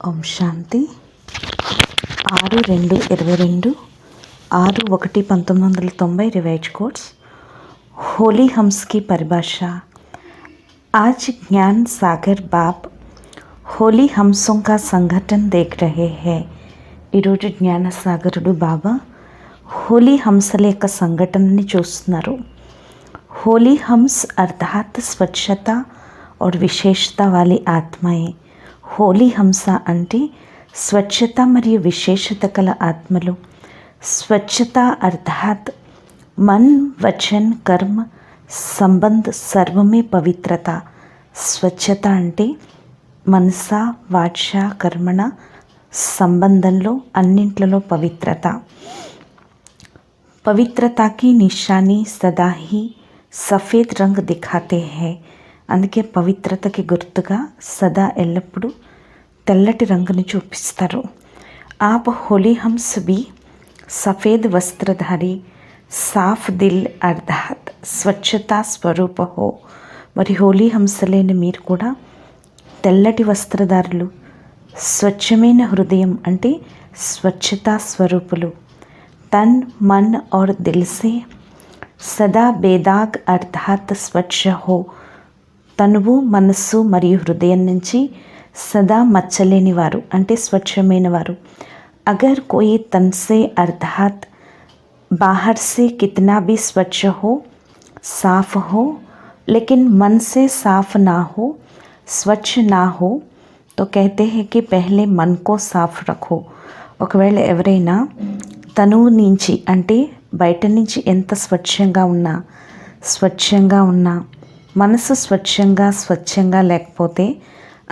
ఓం శాంతి 6/2/22 6/1/1990 revise course Holi hums की परिभाषा। आज ज्ञान सागर बाप होली हम्सों का संगठन देख रहे हैं। ఈరోజు జ్ఞాన సాగరుడు బాబా హోలీ హంసల యొక్క సంఘటనని చూస్తున్నారు। होली हम्स अर्थात स्वच्छता और विशेषता वाली आत्माएं। होली हंस అంటే స్వచ్ఛత మరియు విశేషత కల ఆత్మలు। స్వచ్ఛత అర్థాత్ मन वचन कर्म संबंध सर्व में पवित्रता। స్వచ్ఛత అంటే మనస వాచ కర్మణ సంబంధంలో అన్నింటిలో పవిత్రత। पवित्रता की निशानी सदा ही सफ़ेद रंग दिखाते हैं। అందుకే పవిత్రతకి గుర్తుగా సదా ఎల్లప్పుడూ తెల్లటి రంగుని చూపిస్తారు। आप होली हम्स भी सफ़ेद वस्त्रधारी साफ दिल अर्थात స్వచ్ఛతా స్వరూప హో। మరి హోలీ హంసలేని మీరు కూడా తెల్లటి వస్త్రధారులు, స్వచ్ఛమైన హృదయం అంటే స్వచ్ఛతా స్వరూపులు। तन मन और दिल से सदा बेदाग अर्थात स्वच्छ हो। తనువు మనస్సు మరియు హృదయం నుంచి సదా మచ్చలేని వారు అంటే స్వచ్ఛమైన వారు। अगर कोई तन से अर्थात बाहर से कितना भी स्वच्छ हो साफ हो लेकिन मन से साफ ना हो स्वच्छ ना हो तो कहते हैं कि पहले मन को साफ रखो। ఒకవేళ ఎవరైనా తనువు నుంచి అంటే బయట నుంచి ఎంత స్వచ్ఛంగా ఉన్నా మనసు స్వచ్ఛంగా లేకపోతే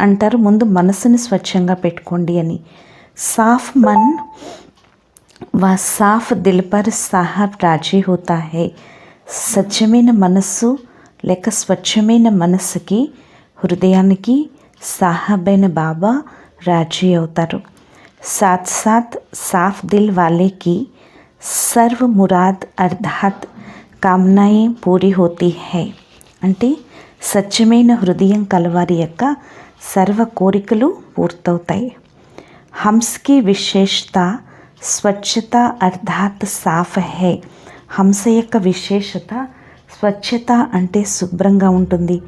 అంటారు ముందు మనసుని స్వచ్ఛంగా పెట్టుకోండి అని। సాఫ్ మన్ వ సాఫ్ దిల్ పర్ సాహబ్ రాజీ హోతా హై। స్వచ్ఛమైన మనస్సు లేక స్వచ్ఛమైన మనస్సుకి హృదయానికి సాహబైన బాబా రాజీ అవుతారు। साथ साथ साफ दिल वाले की सर्व मुराद अर्थात कामनाएं पूरी होती है। అంటే స్వచ్ఛమైన హృదయం కలవారి యొక్క సర్వ కోరికలు పూర్తవుతాయి। హంస్ की विशेषता స్వచ్ఛత అర్థాత్ సాఫ్ है। హంస యొక్క విశేషత స్వచ్ఛత అంటే శుభ్రంగా ఉంటుంది।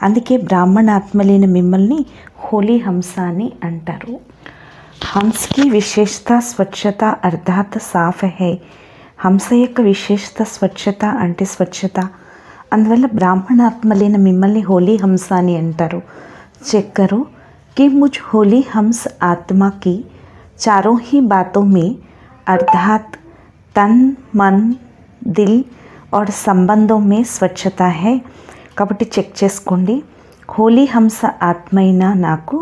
అందుకే బ్రాహ్మణాత్మలైన మిమ్మల్ని హోలీ హంస అని అంటారు। हंस की विशेषता स्वच्छता अर्थात साफ है। हंस యొక్క విశేషత స్వచ్ఛత అంటే స్వచ్ఛత। అందువల్ల బ్రాహ్మణాత్మలైన మిమ్మల్ని హోలీ హంస అని అంటారు। चेक करो कि मुझ होली हंस आत्मा की चारों ही बातों में अर्थात तन मन दिल और संबंधों में स्वच्छता है। కాబట్టి చెక్ చేసుకోండి హోలీ హంస ఆత్మ అయిన నాకు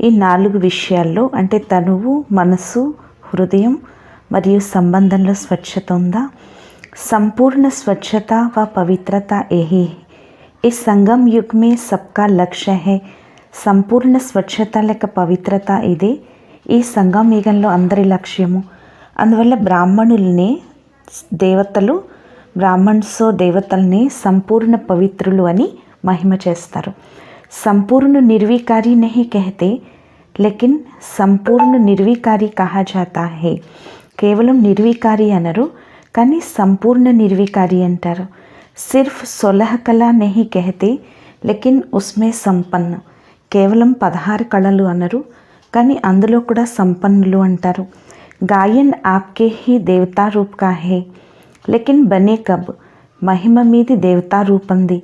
ఈ 4 విషయాల్లో అంటే తనువు మనసు హృదయం మరియు సంబంధంలో స్వచ్ఛత ఉందా। సంపూర్ణ స్వచ్ఛత వ పవిత్రత యహీ ఇస్ సంగम युग में सबका लक्ष्य है। సంపూర్ణ స్వచ్ఛత లేక పవిత్రత ఇదే ఈ సంగమ యుగంలో అందరి లక్ష్యము। అందువల్ల బ్రాహ్మణుల్ని దేవతలు దేవతల్ని సంపూర్ణ పవిత్రులు అని మహిమ చేస్తారు। संपूर्ण निर्विकारी नहीं कहते लेकिन संपूर्ण निर्विकारी कहा जाता है। కేవలం నిర్వికారి అనరు కానీ సంపూర్ణ నిర్వికారి అంటారు। सिर्फ 16 कला नहीं कहते लेकिन उसमें संपन्न। కేవలం 16 కళలు అనరు కానీ అందులో కూడా సంపన్నులు అంటారు। गायन आपके ही देवता रूप का है लेकिन बने कब। మహిమ మీది దేవతా రూపంది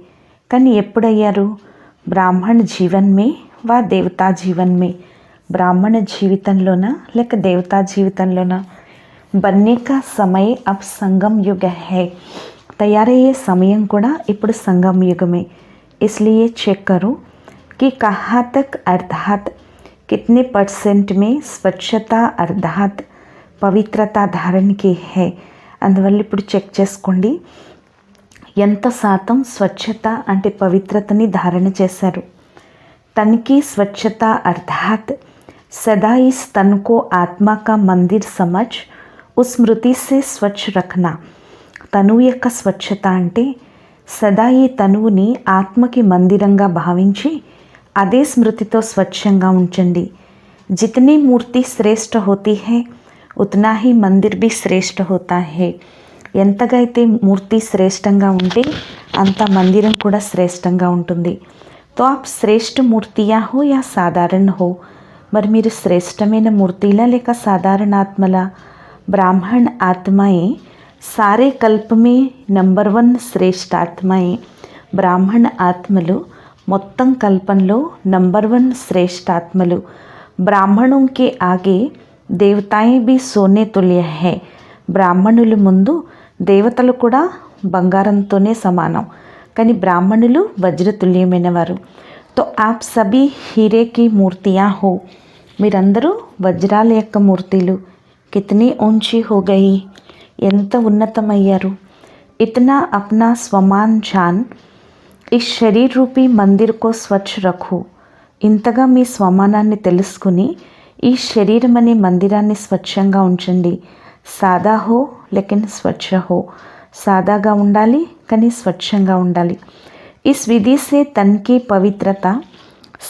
కానీ ఎప్పుడయ్యారు। బ్రాహ్మణ జీవన్ మే వా దేవతా జీవన్ మే బ్రాహ్మణ జీవితంలోన లేక దేవతా జీవితంలోన। బన్నే కా సమయ అబ్ సంగम युग है। తయారయ్యే సమయం కూడా ఇప్పుడు సంగम युग में। इसलिए चेक करो कि कहाँ तक अर्थात कितने % में स्वच्छता अर्थात पवित्रता धारण की है। అందువల్ల ఇప్పుడు చెక్ చేసుకోండి ఎంత శాతం స్వచ్ఛత అంటే పవిత్రతని ధారణ చేశారు। తనకి స్వచ్ఛత అర్థాత్ सदा इस तन को आत्मा का मंदिर समझ उस स्मृति से स्वच्छ रखना। తనువు యొక్క స్వచ్ఛత అంటే సదా ఈ తనువుని ఆత్మకి మందిరంగా భావించి అదే స్మృతితో స్వచ్ఛంగా ఉంచండి। जितनी मूर्ति श्रेष्ठ होती है उतना ही मंदिर भी श्रेष्ठ होता है. ఎంతగా అయితే మూర్తి శ్రేష్టంగా ఉంటే అంత మందిరం కూడా శ్రేష్టంగా ఉంటుంది. तो आप श्रेष्ठ मूर्तियाँ हो या साधारण हो, మరి మీరు శ్రేష్టమైన మూర్తిలా లేక సాధారణ ఆత్మలా? ब्राह्मण आत्माएं सारे कल्प में नंबर 1 श्रेष्ठ आत्माएं. ब्राह्मण आत्मలు మొత్తం కల్పంలో నంబర్ 1 శ్రేష్ఠ ఆత్మలు. బ్రాహ్మణों के आगे देवताएं भी सोने तुल्य है. బ్రాహ్మణుల ముందు దేవతలు కూడా బంగారంతోనే సమానం, కానీ బ్రాహ్మణులు వజ్రతుల్యమైన వారు. तो आप सभी हीरे की मूर्तियाँ हो. మీరందరూ వజ్రాల యొక్క మూర్తిలు. कितनी ऊंची हो गई, ఎంత ఉన్నతమయ్యారు. इतना अपना स्वमान जान इस शरीर रूपी मंदिर को स्वच्छ रखो. ఇంతగా మీ స్వమానాన్ని తెలుసుకుని ఈ శరీరం అనే మందిరాన్ని స్వచ్ఛంగా ఉంచండి. సాదా హో లేకిన్ స్వచ్ఛ హో. సాదాగా ఉండాలి కానీ స్వచ్ఛంగా ఉండాలి. इस विधि से तन की पवित्रता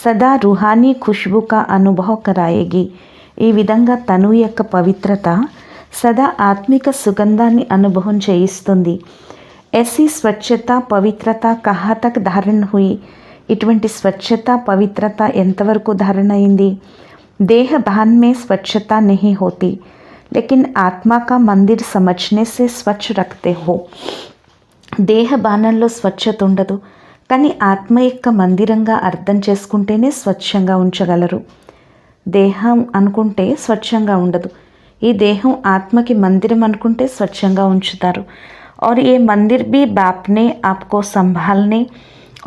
सदा रूहानी खुशबू का अनुभव कराएगी. ఈ విధంగా తను యొక్క పవిత్రత సదా ఆత్మిక సుగంధాన్ని అనుభవం చేయిస్తుంది. ऐसी स्वच्छता पवित्रता कहाँ तक धारण हुई. ఇటువంటి స్వచ్ఛత పవిత్రత ఎంతవరకు ధారణ అయింది. देह भान में स्वच्छता नहीं होती, लेकिन आत्मा का मंदिर समझने से स्वच्छ रखते हो. దేహ బాణంలో స్వచ్ఛత ఉండదు, కానీ ఆత్మ యొక్క మందిరంగా అర్థం చేసుకుంటేనే స్వచ్ఛంగా ఉంచగలరు. దేహం అనుకుంటే స్వచ్ఛంగా ఉండదు. ఈ దేహం ఆత్మకి మందిరం అనుకుంటే స్వచ్ఛంగా ఉంచుతారు. और ये मंदिर भी बाप ने आपको संभालने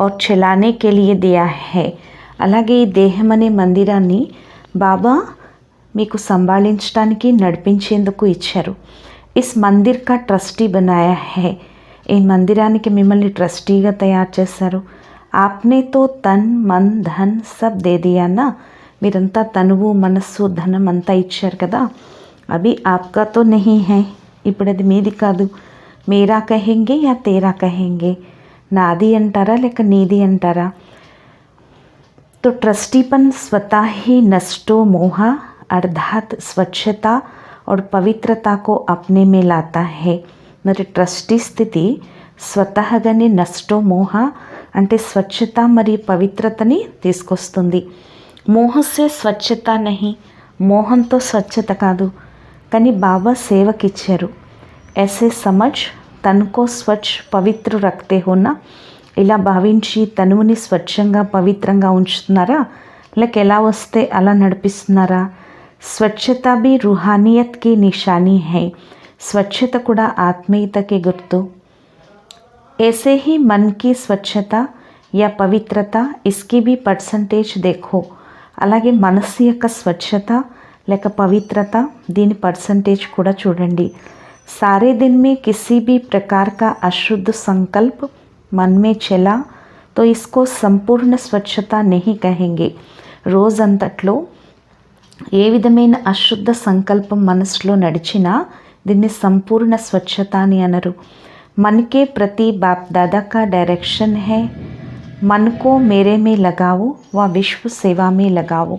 और चलाने के लिए दिया है. అలాగే ఈ దేహం అనే మందిరాన్ని బాబా మీకు సంభాళించడానికి నడిపించేందుకు ఇచ్చారు. इस मंदिर का ट्रस्टी बनाया है. ఈ మందిరానికి మిమ్మల్ని ట్రస్టీగా తయారు చేశారు. ఆప్నే తో తన్ మన్ ధన్ సబ్ దే దియా నా. మీరంతా తనువు మనస్సు ధనం అంతా ఇచ్చారు కదా. అవి ఆప్కా తో నహీ హై. ఇప్పుడు అది మీది కాదు. మేరా కహెంగే యా తేరా కహెంగే. నాది అంటారా లేక నీది అంటారా. तो ट्रस्टीपन स्वतः ही नष्टो मोह अर्थात स्वच्छता और पवित्रता को अपने में लाता है. మరి ట్రస్టీ స్థితి స్వతహగానే నష్టో మోహ అంటే స్వచ్ఛత మరియు పవిత్రతని తీసుకొస్తుంది. మోహస్య స్వచ్ఛత నహి. మోహంతో స్వచ్ఛత కాదు, కానీ బాబా సేవకిచ్చారు. ऐसे समझ तन को स्वच्छ पवित्र रखते हो ना. ఇలా భావించి తనువుని స్వచ్ఛంగా పవిత్రంగా ఉంచుతున్నారా, లేక ఎలా వస్తే అలా నడిపిస్తున్నారా. స్వచ్ఛత भी रूहानियत की निशानी है. స్వచ్ఛత కూడా ఆత్మీయతకి గుర్తు. ऐसे ही मन की स्वच्छता या पवित्रता इसकी भी परसेंटेज देखो. అలాగే మనస్సు యొక్క స్వచ్ఛత లేక పవిత్రత దీని పర్సంటేజ్ కూడా చూడండి. सारे दिन में किसी भी प्रकार का अशुद्ध संकल्प मन में चला तो इसको संपूर्ण स्वच्छता नहीं कहेंगे. రోజంతట్లో ఏ విధమైన అశుద్ధ సంకల్పం మనసులో నడిచినా దీన్ని సంపూర్ణ స్వచ్ఛత అని అనరు. मन के प्रति बाप दादा का डायरेक्शन है. मन को मेरे में लगाओ व विश्व सेवा में लगाओ.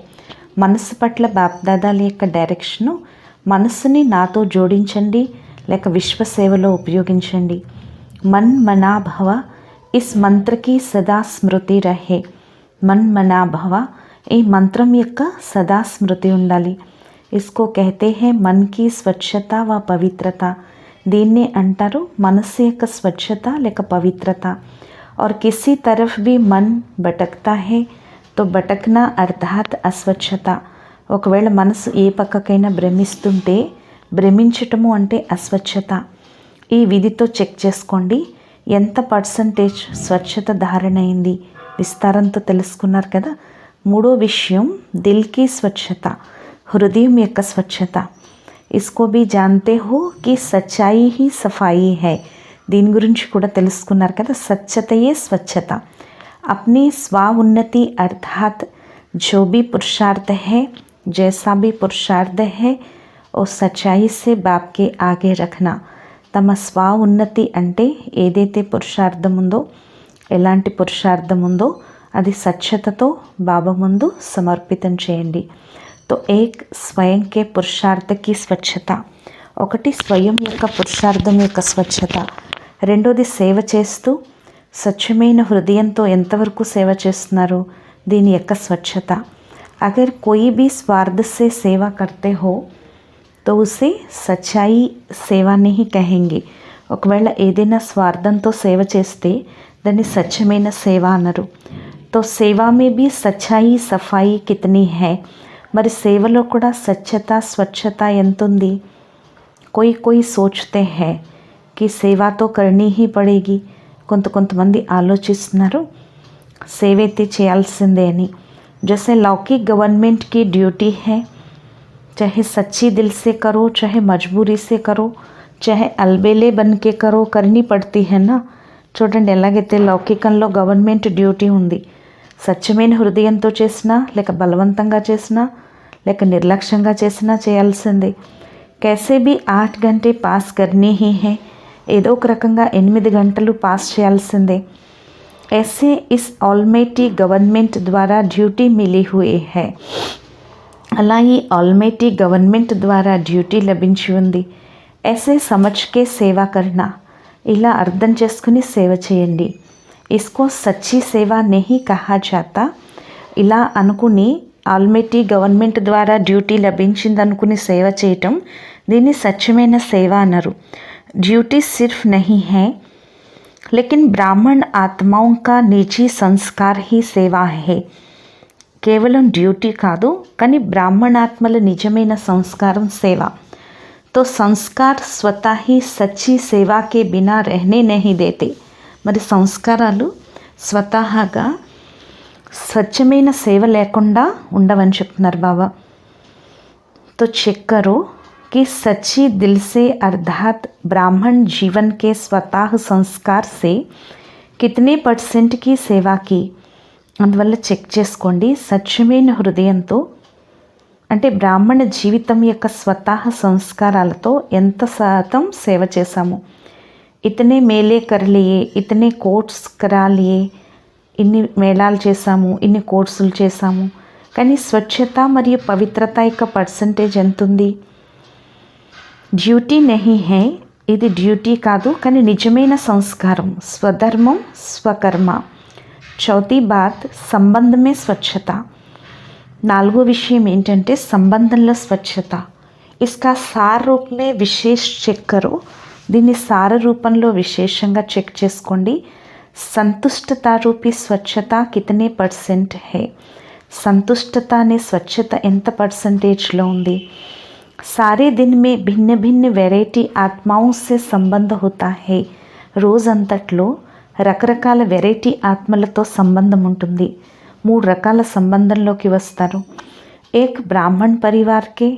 మనసు పట్ల బాప్ దాదాల యొక్క డైరెక్షను మనసుని నాతో జోడించండి లేక విశ్వ సేవలో ఉపయోగించండి. మన్ మనా భవ ఇస్ మంత్రకి సదా స్మృతి రహే. మన్ మనా భవ ఈ మంత్రం యొక్క సదా స్మృతి ఉండాలి. ఇస్కో కహతే హే మన్ కి స్వచ్ఛత వ పవిత్రత. దీన్నే అంటారు మనస్సు యొక్క స్వచ్ఛత లేక పవిత్రత. और किसी तरफ भी मन भटकता है तो भटकना अर्थात अस्वच्छता. ఒకవేళ మనసు ఏ పక్కకైనా భ్రమిస్తుంటే భ్రమించటము అంటే అస్వచ్ఛత. ఈ విధితో చెక్ చేసుకోండి ఎంత పర్సంటేజ్ స్వచ్ఛత ధారణ అయింది. విస్తారంతో తెలుసుకున్నారు కదా. మూడో విషయం దిల్కి స్వచ్ఛత, హృదయం యొక్క స్వచ్ఛత. ఇస్కో भी जानते हो कि सच्चाई ही सफाई है. దీని గురించి కూడా తెలుసుకున్నారు కదా. స్వచ్ఛతయే స్వచ్ఛత. अपनी स्व उन्नति अर्थात जो भी पुरुषार्थ है, जैसा भी पुरुषार्थ है और सच्चाई से बाप के आगे रखना. తమ స్వ ఉన్నతి అంటే ఏదైతే పురుషార్థం ఉందో, ఎలాంటి పురుషార్థం ఉందో అది స్వచ్ఛతతో బాబా ముందు సమర్పితం చేయండి. तो एक స్వయం के పురుషార్థ की స్వచ్ఛత, ఒకటి స్వయం యొక్క పురుషార్థం యొక్క స్వచ్ఛత, రెండోది సేవ చేస్తూ స్వచ్ఛమైన హృదయంతో ఎంతవరకు సేవ చేస్తున్నారు దీని యొక్క స్వచ్ఛత. अगर कोई भी स्वार्थ से सेवा करते हो तो उसे सच्चाई సేవ नहीं कहेंगे. ఒకవేళ ఏదైనా స్వార్థంతో సేవ చేస్తే దాన్ని స్వచ్ఛమైన సేవ అనరు. तो सेवा में भी सच्चाई सफाई कितनी है, మరి సేవలో కూడా స్వచ్ఛత స్వచ్ఛత ఎంత ఉంది. कोई सोचते हैं कि सेवा तो करनी ही पड़ेगी. కొంతమంది ఆలోచిస్తున్నారు సేవ అయితే చేయాల్సిందే అని. जैसे लौकिक गवर्नमेंट की ड्यूटी है, चाहे सच्ची दिल से करो, चाहे मजबूरी से करो, चाहे अलबेले बन के करो, करनी पड़ती है ना. చూడండి ఎలాగైతే లౌకికంలో గవర్నమెంట్ డ్యూటీ ఉంది, స్వచ్ఛమైన హృదయంతో చేసినా లేక బలవంతంగా చేసినా లేక నిర్లక్ష్యంగా చేసినా చేయాల్సిందే. कैसे भी 8 घंटे पास करनी ही है, ఏదో ఒక రకంగా 8 గంటలు పాస్ చేయాల్సిందే. ऐसे इस ऑलमेटी गवर्नमेंट द्वारा ड्यूटी मिली हुई है. అలా ఈ ఆల్మైటీ గవర్నమెంట్ ద్వారా డ్యూటీ లభించి ఉంది. ऐसे समझ के सेवा करना, ఇలా అర్థం చేసుకుని సేవ చేయండి. इसको सच्ची सेवा नहीं कहा जाता. ఇలా అనుకుని ఆల్మైటీ గవర్నమెంట్ ద్వారా డ్యూటీ లభించింది అనుకుని సేవ చేయటం దీన్ని సత్యమైన సేవ అనరు. ड्यूटी सिर्फ नहीं है, लेकिन ब्राह्मण आत्माओं का निजी संस्कार ही सेवा है. కేవలం డ్యూటీ కాదు, కానీ బ్రాహ్మణాత్మల నిజమైన సంస్కారం సేవ. तो संस्कार स्वतः ही सच्ची सेवा के बिना रहने नहीं देते. మరి సంస్కారాలు స్వతహాగా స్వచ్ఛమైన సేవ లేకుండా ఉండవని చెప్తున్నారు బాబా. तो चेक करो कि सच्ची दिल से अर्थात ब्राह्मण जीवन के स्वतः संस्कार से कितने % की सेवा की. అందువల్ల చెక్ చేసుకోండి స్వచ్ఛమైన హృదయంతో అంటే బ్రాహ్మణ జీవితం యొక్క స్వతహ సంస్కారాలతో ఎంత శాతం సేవ చేశాము. ఇతనే మేలే కర్లియే, ఇతనే కోర్స్ కరాలియే, ఇన్ని మేళాలు చేశాము, ఇన్ని కోర్సులు చేశాము, కానీ స్వచ్ఛత మరియు పవిత్రత యొక్క పర్సంటేజ్ ఎంత ఉంది. డ్యూటీ నహీ హై, ఇది డ్యూటీ కాదు, కానీ నిజమైన సంస్కారం స్వధర్మం స్వకర్మ. చౌథీ బాత్ సంబంధమే స్వచ్ఛత. నాలుగో విషయం ఏంటంటే సంబంధంలో స్వచ్ఛత. ఇస్కా సార రూపమే విశేష చెక్ కరో, దీన్ని సార రూపంలో విశేషంగా చెక్ చేసుకోండి. సంతుష్టత రూపీ స్వచ్ఛత కితనే % హై, సంతుష్టత అనే స్వచ్ఛత ఎంత పర్సంటేజ్లో ఉంది. सारे दिन में भिन्न भिन्न వెరైటీ ఆత్మాओं से संबंध होता है. రోజంతట్లో రకరకాల వెరైటీ ఆత్మలతో సంబంధం ఉంటుంది. 3 రకాల సంబంధంలోకి వస్తారు. ఏక్ బ్రాహ్మణ్ పరివార్కే,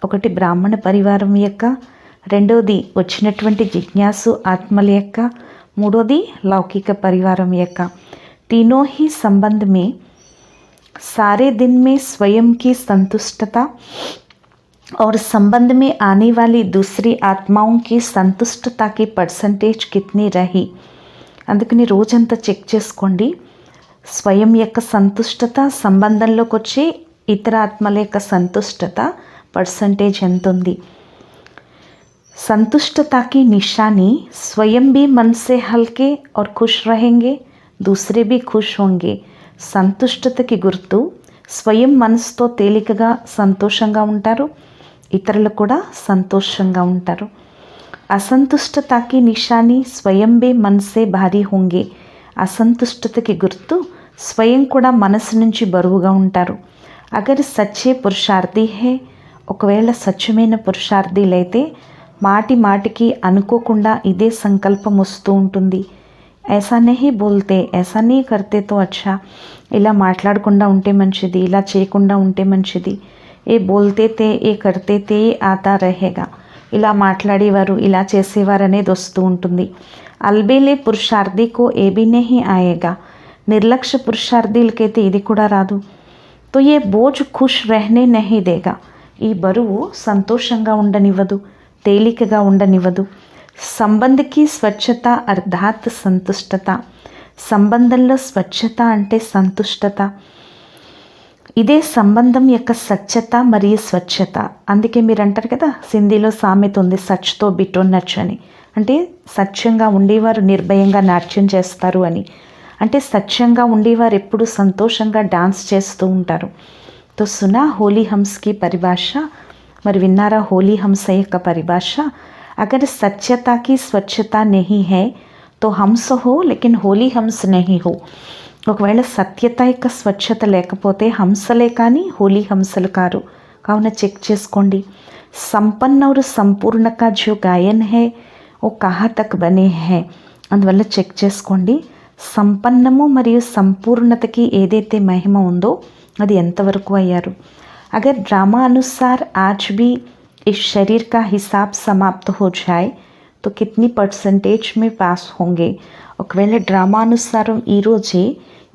ఒకటి బ్రాహ్మణ పరివారం యొక్క, రెండోది వచ్చినటువంటి జిజ్ఞాసు ఆత్మల యొక్క, మూడోది లౌకిక పరివారం యొక్క. तीनों ही संबंध में सारे दिन में स्वयं की संतुष्टता और संबंध में आने वाली दूसरी आत्माओं की संतुष्टता की % कितनी रही. అందుకని రోజంతా చెక్ చేసుకోండి స్వయం యొక్క సంతుష్టత, సంబంధంలోకి వచ్చి ఇతర ఆత్మల యొక్క సంతుష్టత % ఎంత ఉంది. संतुष्टता की निशानी स्वयं भी मन से हल्के और खुश रहेंगे, दूसरे भी खुश होंगे. సంతుష్టతకి గుర్తు స్వయం మనసుతో తేలికగా సంతోషంగా ఉంటారు, ఇతరులు కూడా సంతోషంగా ఉంటారు. అసంతుష్టతకి నిశాని స్వయం బే మనసే భారీ హోంగే. అసంతుష్టతకి గుర్తు స్వయం కూడా మనసు నుంచి బరువుగా ఉంటారు. అగర్ సచ్చే పురుషార్థి హే, ఒకవేళ స్వచ్ఛమైన పురుషార్థులైతే మాటి మాటికి అనుకోకుండా ఇదే సంకల్పం వస్తూ ఉంటుంది. ऐसा नहीं बोलते, ऐसा नहीं करते तो अच्छा, ఇలా మాట్లాడకుండా ఉంటే మంచిది, ఇలా చేయకుండా ఉంటే మంచిది, ఏ బోల్తే తే ఏ కర్తే తే ఆతా రహేగా, ఇలా మాట్లాడేవారు ఇలా చేసేవారు అనేది వస్తూ ఉంటుంది. అల్బేలే పురుషార్థికో ఏ భీ నహీ ఆయేగా, నిర్లక్ష్య పురుషార్థులకైతే ఇది కూడా రాదు. తో ఏ బోజ్ ఖుష్ రహనే నహీ దేగా, ఈ బరువు సంతోషంగా ఉండనివ్వదు, తేలికగా ఉండనివ్వదు. సంబంధకి స్వచ్ఛత అర్థాత్ సంతుష్టత, సంబంధంలో స్వచ్ఛత అంటే సంతుష్టత. ఇదే సంబంధం యొక్క సత్యత మరియు స్వచ్ఛత. అందుకే మీరు అంటారు కదా, సింధీలో సామెత ఉంది, సచ్తో బిటో నచ్ అని. అంటే సత్యంగా ఉండేవారు నిర్భయంగా నాట్యం చేస్తారు అని. అంటే సత్యంగా ఉండేవారు ఎప్పుడు సంతోషంగా డాన్స్ చేస్తూ ఉంటారు. తో సునా హోలీ హంస్కి పరిభాష, మరి విన్నారా హోలీ హంస యొక్క పరిభాష? అగర్ సత్యతకి స్వచ్ఛత నహీ హై తో హంస హో లేకిన్ హోలీ హంస నహీ హో. ఒకవేళ సత్యత యొక్క స్వచ్ఛత లేకపోతే హంసలే కానీ హోలీ హంసలు కారు. కావున చెక్ చేసుకోండి. సంపన్న और సంపూర్ణ का जो गायन है वो कहाँ तक बने हैं. అందువల్ల చెక్ చేసుకోండి. సంపన్నము మరియు సంపూర్ణతకి ఏదైతే మహిమ ఉందో అది ఎంతవరకు అయ్యారు. అగర్ డ్రామా అనుసాर आज भी इस शरीर का हिसाब समाप्त हो जाए तो कितनी परसेंटेज में पास होंगे. ఒకవేళ డ్రామా అనుసారం ఈరోజే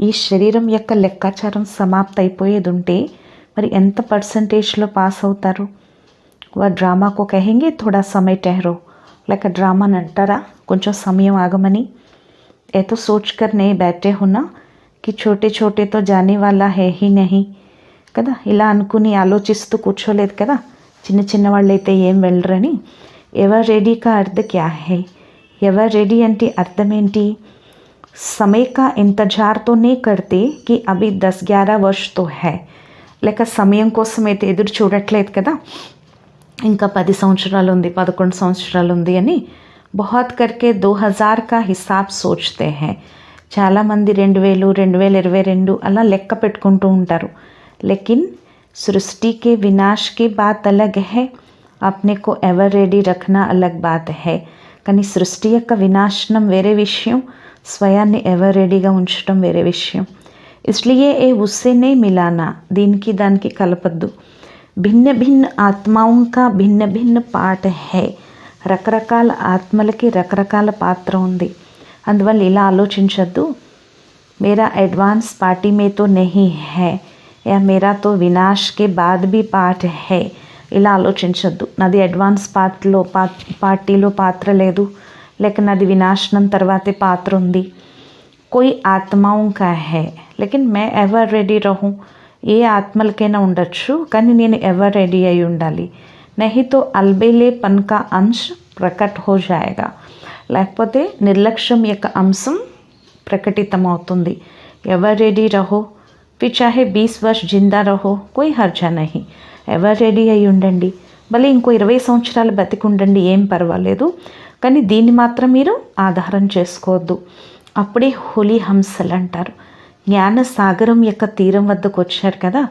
ఈ శరీరం యొక్క లెక్కాచారం సమాప్త అయిపోయేది ఉంటే మరి ఎంత పర్సంటేజ్లో పాస్ అవుతారు. వా డ్రామాకు కహెంగే థోడా సమయ టెహరో, లేక డ్రామాని అంటారా కొంచెం సమయం ఆగమని. ఏ తో సోచ్ కర్ నే బైఠే హున్నా కి చోటే చోటే తో జానే వాలా హే హీ నహీ కదా. ఇలా అనుకుని ఆలోచిస్తూ కూర్చోలేదు కదా, చిన్న చిన్న వాళ్ళైతే ఏం వెళ్ళరని. ఎవర్ రెడీ కా అర్థ క్యా హై. ఎవర్ రెడీ అంటే అర్థం ఏంటి? समय का इंतजार तो नहीं करते कि अभी 10-11 वर्ष तो है. లేక సమయం కోసం అయితే ఎదురు చూడట్లేదు కదా, ఇంకా 10 సంవత్సరాలు ఉంది, 11 సంవత్సరాలు ఉంది అని. बहुत करके 2000 का हिसाब सोचते हैं. చాలామంది 2000, 2022 అలా లెక్క పెట్టుకుంటూ ఉంటారు. लेकिन सृष्टि के विनाश की बात अलग है, अपने को एवर रेडी रखना अलग बात है. కానీ సృష్టి యొక్క వినాశనం వేరే విషయం, స్వయాన్ని ఎవర్ రెడీగా ఉంచడం వేరే విషయం. ఇస్లియే ఏ ఉస్సేనే మిలానా, దీనికి దానికి కలపద్దు. భిన్న భిన్న ఆత్మాओं का భిన్న భిన్న పార్ట్ హై. రకరకాల ఆత్మలకి రకరకాల పాత్ర ఉంది. అందువల్ల ఇలా ఆలోచించద్దు, మేరా అడ్వాన్స్ పార్టీ మే తో నహీ హై యా మేరా తో వినాశ్ కే బాద్ భీ పార్ట్ హై. ఇలా ఆలోచించద్దు, నాది అడ్వాన్స్ పార్టీలో పాత్ర లేదు, లేక నాది వినాశనం తర్వాతే పాత్ర ఉంది. కోయి ఆత్మాओं का है लेकिन मैं एवर रेडी रहूं. ఏ ఆత్మలకైనా ఉండొచ్చు, కానీ నేను ఎవర్ రెడీ అయి ఉండాలి. నహీ తో అల్బేలే పన్ కా అంశ్ ప్రకట్ హో జాయేగా. లేకపోతే నిర్లక్ష్యం యొక్క అంశం ప్రకటితమవుతుంది. ఎవర్ రెడీ రహో, ఫిర్ చాహే 20 వర్ష్ జిందా రహో, కోయి హర్జా నహీ. ఎవర్ రెడీ అయి ఉండండి, భలే ఇంకో 20 సంవత్సరాలు బతికి ఉండండి, ఏం పర్వాలేదు, కానీ దీన్ని మాత్రం మీరు ఆధారం చేసుకోవద్దు. అప్పుడే హోలీ హంసలు అంటారు. జ్ఞాన సాగరం యొక్క తీరం వద్దకు వచ్చారు కదా.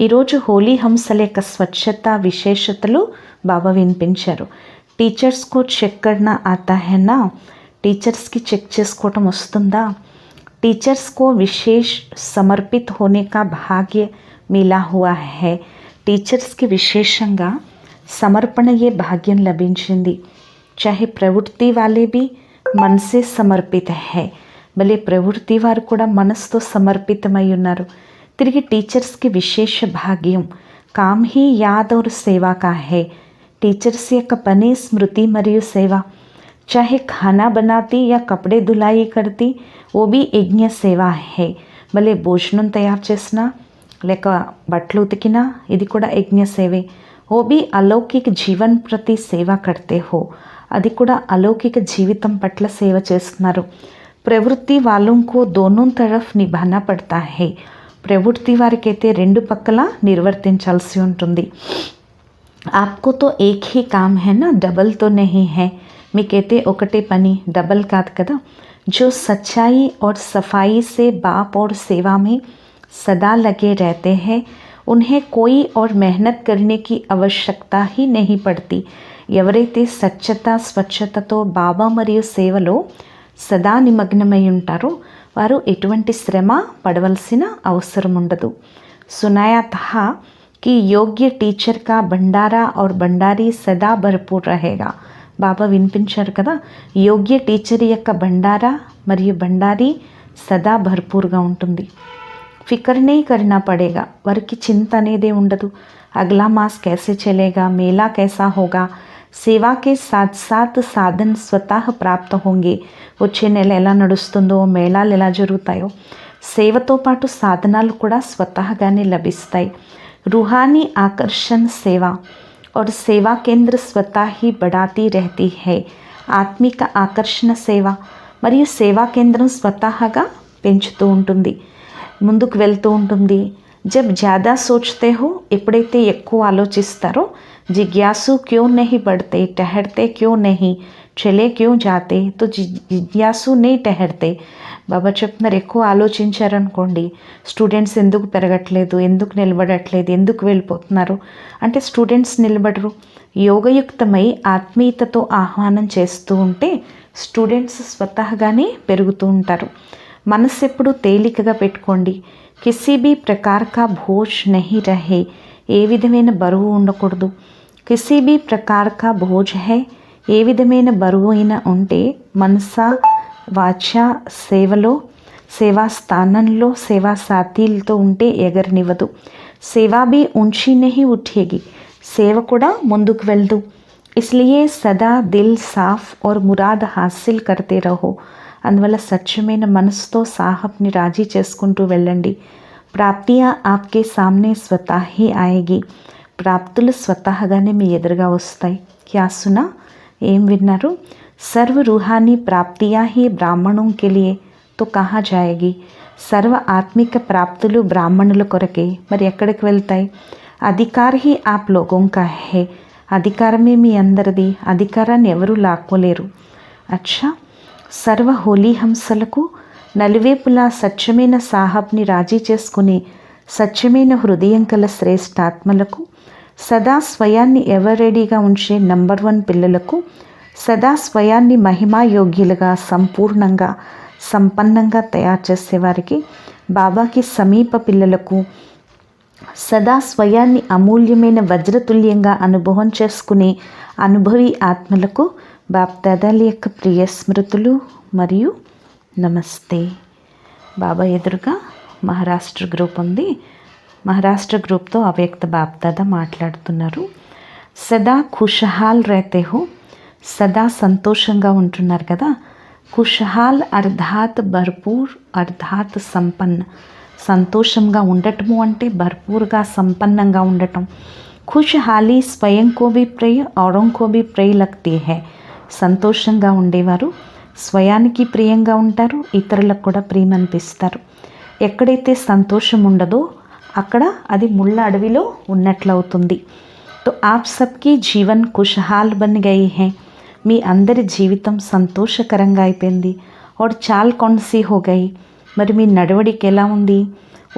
ఈరోజు హోలీ హంసల యొక్క స్వచ్ఛత విశేషతలు బాబా వినిపించారు. టీచర్స్కో చెక్ కర్నా ఆతా హై నా. టీచర్స్కి చెక్ చేసుకోవటం వస్తుందా? టీచర్స్కో విశేష్ సమర్పిత్ హోనే కా భాగ్య మిలా హువా హై. టీచర్స్కి విశేషంగా సమర్పణయే భాగ్యం లభించింది. చాహే ప్రవృత్తి వాలే भी मन से समर्पित है. భలే ప్రవృత్తి వారు కూడా మనసుతో సమర్పితమై ఉన్నారు. తిరిగి టీచర్స్కి విశేష భాగ్యం కామ్ హీ యాద్ और సేవా కా హై. టీచర్స్ యొక్క పని స్మృతి మరియు సేవ. చాహే ఖానా బనాతి యా కపడే ధులాయి కర్తి, ఓ भी యజ్ఞ సేవా హై. భలే భోజనం తయారు చేసినా లేక బట్టలు ఉతికినా ఇది కూడా యజ్ఞ సేవే. ఓ भी अलौकिक జీవన్ ప్రతి సేవా కర్తే హో. అది కూడా అలౌకిక జీవితం పట్ల సేవ చేస్తున్నారు. ప్రవృత్తి వాళ్ళంకో దోనోं तरफ నిభానా పడతా హై. ప్రవృత్తి వారికైతే రెండు పక్కల నిర్వర్తించాల్సి ఉంటుంది. ఆప్కో తో ఏక్ హీ కామ్ హై నా, డబల్ తో నహీ హై. మీకైతే ఒకటే పని, డబల్ కాదు కదా. जो सच्चाई और सफाई से बाप और सेवा में सदा लगे रहते हैं उन्हें कोई और मेहनत करने की आवश्यकता ही नहीं पड़ती. ఎవరైతే సత్యత స్వచ్ఛతతో బాబా మరియు సేవలో సదా నిమగ్నమై ఉంటారో వారు ఎటువంటి శ్రమ పడవలసిన అవసరం ఉండదు. సునాయా తహా कि योग्य टीचर का भंडारा और भंडारी सदा भरपूर रहेगा. బాబా వినిపించారు కదా, యోగ్య టీచర్ యొక్క బండారా మరియు బండారీ సదా భర్పూర్గా ఉంటుంది. ఫికర్ నే కర్నా పడేగా, వారికి చింత అనేదే ఉండదు. అగ్లా మాస్ कैसे चलेगा, मेला कैसा होगा, సేవా కే సాత్ సాత్ సాధన్ స్వతః ప్రాప్త హోంగే. వచ్చే నెల ఎలా నడుస్తుందో, మేళాలు ఎలా జరుగుతాయో, సేవతో పాటు సాధనాలు కూడా స్వతహాగానే లభిస్తాయి. रूहानी आकर्षण सेवा और सेवा केंद्र स्वतः ही बढ़ाती रहती है. ఆత్మిక ఆకర్షణ సేవ మరియు సేవా కేంద్రం స్వతహాగా పెంచుతూ ఉంటుంది, ముందుకు వెళ్తూ ఉంటుంది. जब ज़्यादा सोचते हो, ఎప్పుడైతే ఎక్కువ ఆలోచిస్తారో, जिज्ञासु क्यों नहीं बढ़ते, ठहरते क्यों नहीं, चले क्यों जाते, तो जिज्ञासु नहीं ठहरते. బాబా చెప్తున్నారు, ఎక్కువ ఆలోచించారనుకోండి, స్టూడెంట్స్ ఎందుకు పెరగట్లేదు, ఎందుకు నిలబడట్లేదు, ఎందుకు వెళ్ళిపోతున్నారు అంటే స్టూడెంట్స్ నిలబడరు. యోగయుక్తమై ఆత్మీయతతో ఆహ్వానం చేస్తూ ఉంటే స్టూడెంట్స్ స్వతహాగానే పెరుగుతూ ఉంటారు. మనసు ఎప్పుడు తేలికగా పెట్టుకోండి. కిసీ బీ ప్రకార్ కా భోజ్ నహీ రహే, ఏ విధమైన బరువు ఉండకూడదు. కిసీ బీ ప్రకార్ కా భోజ్ హై, ఏ విధమైన బరువు అయినా ఉంటే మనసా వాచ సేవలో, సేవా స్థానంలో, సేవా సాథీలతో ఉంటే ఎగరనివ్వదు. సేవా బీ ఉంచి నహీ ఉఠేగి, సేవ కూడా ముందుకు వెళ్దు. ఇస్లియే సదా దిల్ సాఫ్ और మురాద్ హాసిల్ కర్తే రహో. అందువల్ల స్వచ్ఛమైన మనసుతో సాహబ్ని రాజీ చేసుకుంటూ వెళ్ళండి. ప్రాప్తియా ఆప్కే సామ్నే స్వతహా హీ ఆయేగి, ప్రాప్తులు స్వతహాగానే మీ ఎదురుగా వస్తాయి. క్యా సునా, ఏం విన్నారు? సర్వ రూహానీ ప్రాప్తియా హీ బ్రాహ్మణోం కే లియే తో కహా జాయేగి. సర్వ ఆత్మిక ప్రాప్తులు బ్రాహ్మణుల కొరకే, మరి ఎక్కడికి వెళ్తాయి? అధికార్ హీ ఆప్ లోగోం కా హే, అధికారమే మీ అందరిది, అధికారాన్ని ఎవరూ లాక్కోలేరు. అచ్చా, సర్వ హోలీ హంసలకు నలువైపులా స్వచ్ఛమైన సాహబ్ని రాజీ చేసుకుని స్వచ్ఛమైన హృదయం కల శ్రేష్ఠాత్మలకు, సదా స్వయాన్ని ఎవర్ రెడీగా ఉంచే నంబర్ 1 పిల్లలకు, సదా స్వయాన్ని మహిమాయోగ్యులుగా సంపూర్ణంగా సంపన్నంగా తయారు చేసేవారికి, బాబాకి సమీప పిల్లలకు, సదా స్వయాన్ని అమూల్యమైన వజ్రతుల్యంగా అనుభవం చేసుకునే అనుభవి ఆత్మలకు బాప్దాదాల యొక్క ప్రియ స్మృతులు మరియు నమస్తే. బాబా ఎదురుగా మహారాష్ట్ర గ్రూప్ ఉంది. మహారాష్ట్ర గ్రూప్తో అవ్యక్త బాప్దాదా మాట్లాడుతున్నారు. సదా ఖుషహాల్ రేతే హో, సదా సంతోషంగా ఉంటున్నారు కదా. ఖుషహాల్ అర్థాత్ భర్పూర్ అర్థాత్ సంపన్న, సంతోషంగా ఉండటము అంటే భర్పూర్గా సంపన్నంగా ఉండటం. ఖుషహాలీ స్వయం కో భీ ప్రియ ఔరోం కో భీ ప్రియ లగ్తీ హై. సంతోషంగా ఉండేవారు స్వయానికి ప్రియంగా ఉంటారు, ఇతరులకు కూడా ప్రియం అనిపిస్తారు. ఎక్కడైతే సంతోషం ఉండదో అక్కడ అది ముళ్ళ అడవిలో ఉన్నట్లవుతుంది. తో ఆప్ సబ్కి జీవన్ ఖుషహాల్ బన్ గయి హై, మీ అందరి జీవితం సంతోషకరంగా అయిపోయింది. और चाल कौन सी हो गई, మరి మీ నడవడికి ఎలా ఉంది?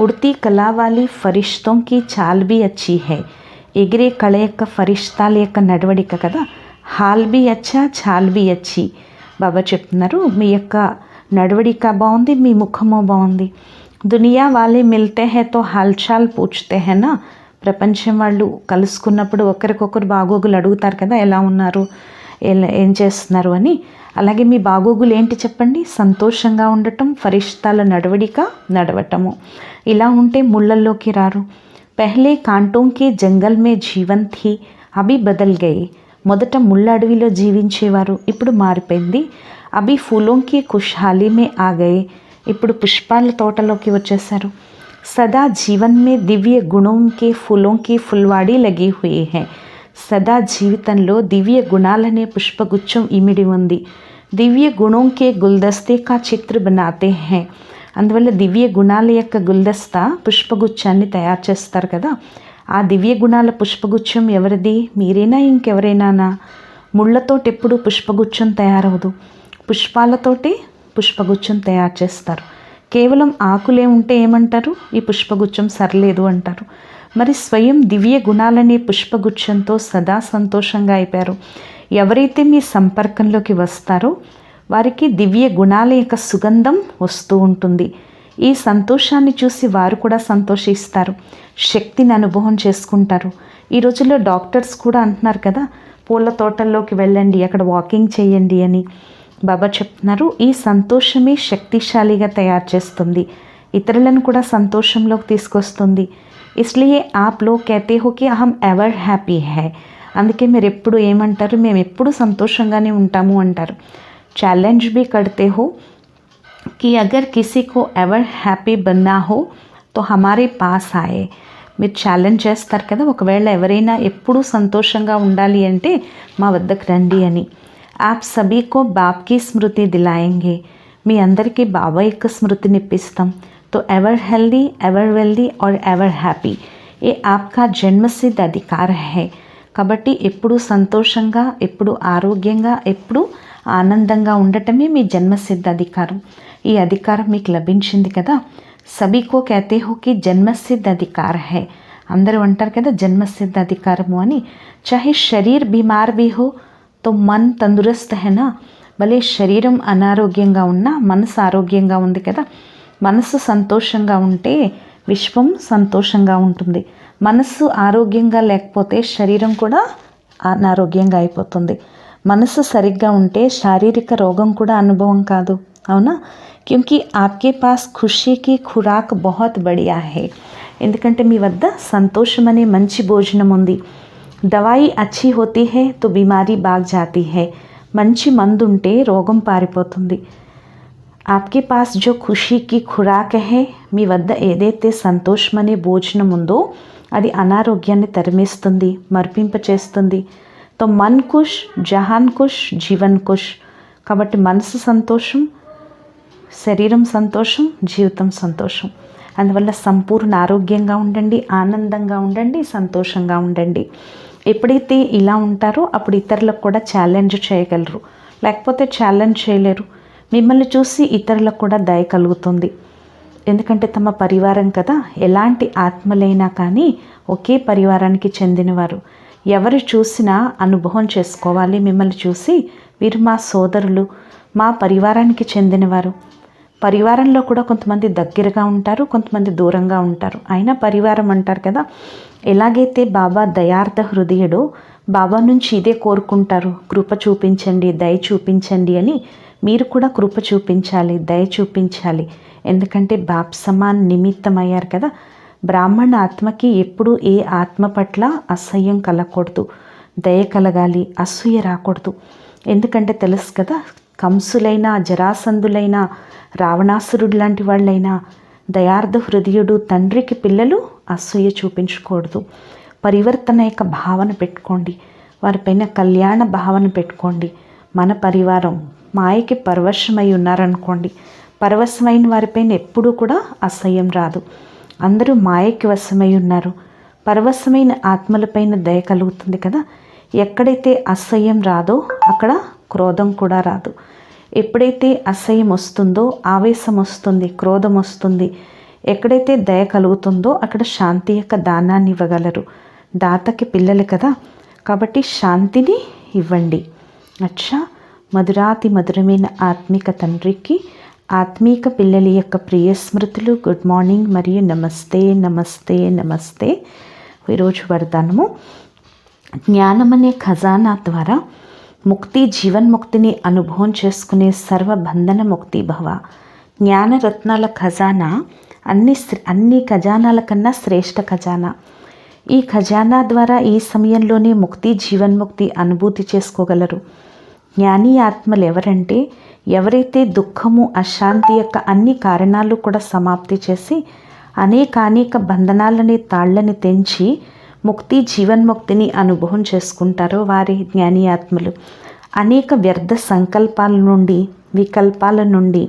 ఉడ్తీ కళావాలి ఫరిష్తోం కి చాల్ బీ అచ్చి హై, ఎగిరే కళ యొక్క ఫరిష్తాల యొక్క నడవడిక కదా. హాల్ బీ అచ్చా చాల్ బీ అచ్చి. బాబా చెప్తున్నారు, మీ యొక్క నడవడిక బాగుంది, మీ ముఖము బాగుంది. దునియా వాళ్ళే మిల్తే హై తో హాల్చాల్ పూछते हैं ना, ప్రపంచం వాళ్ళు కలుసుకున్నప్పుడు ఒకరికొకరు బాగోగులు అడుగుతారు కదా, ఎలా ఉన్నారు, ఏం చేస్తున్నారు అని. అలాగే మీ బాగోగులు ఏంటి చెప్పండి? సంతోషంగా ఉండటం, ఫరిష్తాల నడవడిక నడవటము. ఇలా ఉంటే ముళ్ళల్లోకి రారు. పెహ్లే కాంటోం కే జంగల్ మే జీవన్ థీ, అభి బదల్ గయి. మొదట ముళ్ళ అడవిలో జీవించేవారు, ఇప్పుడు మారిపోయింది. అభి ఫూలోం కి ఖుషహాలీ మే ఆ గయే, ఇప్పుడు పుష్పాల తోటలోకి వచ్చేసారు. సదా జీవన్ మే దివ్య గుణోం కే ఫూలోం కి ఫుల్వాడీ లగి హుయి హై. సదా జీవితంలో దివ్య గుణాలనే పుష్పగుచ్చం ఇమిడి ఉంది. దివ్య గుణోం కే గుల్దస్తే కా చిత్ర బనాతే హై. అందువల్ల దివ్య గుణాల యొక్క గుల్దస్తా పుష్పగుచ్చాన్ని తయారు చేస్తారు కదా. ఆ దివ్య గుణాల పుష్పగుచ్చం ఎవరిది? మీరేనా, ఇంకెవరైనానా? ముళ్ళతోటి ఎప్పుడు పుష్పగుచ్చం తయారవదు, పుష్పాలతోటి పుష్పగుచ్చం తయారు చేస్తారు. కేవలం ఆకులే ఉంటే ఏమంటారు? ఈ పుష్పగుచ్చం సరిలేదు అంటారు. మరి స్వయం దివ్య గుణాలనే పుష్పగుచ్చంతో సదా సంతోషంగా అయిపోయారు. ఎవరైతే మీ సంపర్కంలోకి వస్తారో వారికి దివ్య గుణాల యొక్క సుగంధం వస్తూ ఉంటుంది. ఈ సంతోషాన్ని చూసి వారు కూడా సంతోషిస్తారు, శక్తిని అనుభవం చేసుకుంటారు. ఈ రోజుల్లో డాక్టర్స్ కూడా అంటున్నారు కదా, పూల తోటల్లోకి వెళ్ళండి, అక్కడ వాకింగ్ చేయండి అని. బాబా చెప్తున్నారు, ఈ సంతోషమే శక్తిశాలిగా తయారు చేస్తుంది, ఇతరులను కూడా సంతోషంలోకి తీసుకొస్తుంది. ఇస్లియే ఆప్ లో कहते हो कि हम एवर హ్యాపీ है. అందుకే మీరు ఎప్పుడు ఏమంటారు? మేము ఎప్పుడు సంతోషంగానే ఉంటాము అంటారు. ఛాలెంజ్ బీ కడితే హో, कि अगर किसी को ఎవర్ హ్యాపీ बनना हो तो हमारे पास आए. మీరు ఛాలెంజ్ చేస్తారు కదా, ఒకవేళ ఎవరైనా ఎప్పుడూ సంతోషంగా ఉండాలి అంటే మా వద్దకు రండి అని. आप सभी को बाप की स्मृति दिलाएंगे. మీ అందరికీ బాబా యొక్క స్మృతిని ఇప్పిస్తాం. तो एवर हेल्दी, एवर वेल्दी और एवर హ్యాపీ ये आपका जन्मसिद्ध अधिकार है. కాబట్టి ఎప్పుడు సంతోషంగా, ఎప్పుడు ఆరోగ్యంగా, ఎప్పుడు ఆనందంగా ఉండటమే మీ జన్మసిద్ధ అధికారం. ఈ అధికారం మీకు లభించింది కదా. సభీకో कहते हो कि జన్మసిద్ధ అధికార है. అందరూ అంటారు కదా జన్మసిద్ధ అధికారము అని. చాహే శరీర్ బీమార్ భీ హో తో మన్ తందురస్త్ హేనా. భలే శరీరం అనారోగ్యంగా ఉన్నా మనసు ఆరోగ్యంగా ఉంది కదా. మనసు సంతోషంగా ఉంటే విశ్వం సంతోషంగా ఉంటుంది. మనసు ఆరోగ్యంగా లేకపోతే శరీరం కూడా అనారోగ్యంగా అయిపోతుంది. మనసు సరిగ్గా ఉంటే శారీరక రోగం కూడా అనుభవం కాదు, అవునా. క్యూంకి ఆప్కే పాస్ ఖుషీకి ఖురాక్ బహుత్ బడియా హై. ఎందుకంటే మీ వద్ద సంతోషం అనే మంచి భోజనం ఉంది. దవాయి అచ్చి హోతీ హై తో బీమారీ బాగ్ జాతీ హై. మంచి మందు ఉంటే రోగం పారిపోతుంది. आपके पास जो खुशी की खुराक है, మీ వద్ద ఏదైతే సంతోషం అనే భోజనం ఉందో అది అనారోగ్యాన్ని తరిమేస్తుంది, మర్పింపచేస్తుంది. తో మన్ కుష్, జహాన్ కుష్, జీవన్ కుష్. కాబట్టి మనసు సంతోషం, శరీరం సంతోషం, జీవితం సంతోషం. అందువల్ల సంపూర్ణ ఆరోగ్యంగా ఉండండి, ఆనందంగా ఉండండి, సంతోషంగా ఉండండి. ఎప్పుడైతే ఇలా ఉంటారో అప్పుడు ఇతరులకు కూడా ఛాలెంజ్ చేయగలరు, లేకపోతే ఛాలెంజ్ చేయలేరు. మిమ్మల్ని చూసి ఇతరులకు కూడా దయ కలుగుతుంది. ఎందుకంటే తమ పరివారం కదా. ఎలాంటి ఆత్మలైనా కానీ ఒకే పరివారానికి చెందినవారు. ఎవరు చూసినా అనుభవం చేసుకోవాలి మిమ్మల్ని చూసి, వీరు మా సోదరులు, మా పరివారానికి చెందినవారు. పరివారంలో కూడా కొంతమంది దగ్గరగా ఉంటారు, కొంతమంది దూరంగా ఉంటారు. అయినా పరివారం అంటారు కదా. ఎలాగైతే బాబా దయార్థ హృదయుడు బాబా నుంచి ఇదే కోరుకుంటారు, కృప చూపించండి, దయ చూపించండి అని. మీరు కూడా కృప చూపించాలి, దయ చూపించాలి. ఎందుకంటే బాప్ సమాన్ నిమిత్తమయ్యారు కదా. బ్రాహ్మణ ఆత్మకి ఎప్పుడు ఏ ఆత్మ పట్ల అసహ్యం కలగకూడదు, దయ కలగాలి, అసూయ రాకూడదు. ఎందుకంటే తెలుసు కదా, కంసులైనా, జరాసంధులైనా, రావణాసురుడు లాంటి వాళ్ళైనా దయార్థ హృదయుడు తండ్రికి పిల్లలు అసూయ చూపించకూడదు. పరివర్తన యొక్క భావన పెట్టుకోండి, వారిపైన కళ్యాణ భావన పెట్టుకోండి. మన పరివారం మాయకి పరవశమై ఉన్నారనుకోండి, పరవశమైన వారిపైన ఎప్పుడూ కూడా అసహ్యం రాదు. అందరూ మాయకి వశమై ఉన్నారు. పరవశమైన ఆత్మలపైన దయ కలుగుతుంది కదా. ఎక్కడైతే అసహ్యం రాదో అక్కడ క్రోధం కూడా రాదు. ఎప్పుడైతే అసహ్యం వస్తుందో ఆవేశం వస్తుంది, క్రోధం వస్తుంది. ఎక్కడైతే దయ కలుగుతుందో అక్కడ శాంతి యొక్క దానాన్ని ఇవ్వగలరు. దాతకి పిల్లలు కదా, కాబట్టి శాంతిని ఇవ్వండి. అచ్చా, మధురాతి మధురమైన ఆత్మిక తండ్రికి ఆత్మీక పిల్లల యొక్క ప్రియ స్మృతులు. గుడ్ మార్నింగ్ మరియు నమస్తే నమస్తే నమస్తే. ఈరోజు వరదానము, జ్ఞానం అనే ఖజానా ద్వారా ముక్తి, జీవన్ముక్తిని అనుభవం చేసుకునే సర్వబంధన ముక్తి భవ. జ్ఞానరత్నాల ఖజానా అన్ని ఖజానాల కన్నా శ్రేష్ఠ ఖజానా. ఈ ఖజానా ద్వారా ఈ సమయంలోనే ముక్తి, జీవన్ముక్తి అనుభూతి చేసుకోగలరు. జ్ఞాని ఆత్మలు ఎవరంటే, ఎవరైతే దుఃఖము, అశాంతి యొక్క అన్ని కారణాలు కూడా సమాప్తి చేసి అనేక బంధనాలని, తాళ్ళని తెంచి ముక్తి, జీవన్ముక్తిని అనుభవం చేసుకుంటారో వారి జ్ఞాని ఆత్మలు. అనేక వ్యర్థ సంకల్పాల నుండి, వికల్పాల నుండి,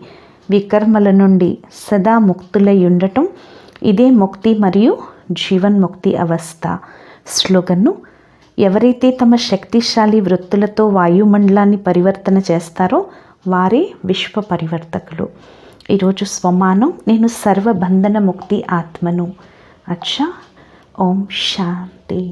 వికర్మల నుండి సదా ముక్తులై ఉండటం, ఇదే ముక్తి మరియు జీవన్ముక్తి అవస్థ. స్లోగన్ను, ఎవరైతే తమ శక్తిశాలి వృత్తులతో వాయుమండలాన్ని పరివర్తన చేస్తారో వారే విశ్వ పరివర్తకులు. ఈరోజు స్వమానం, నేను సర్వబంధన ముక్తి ఆత్మను. అచ్చా, ఓం శాంతి.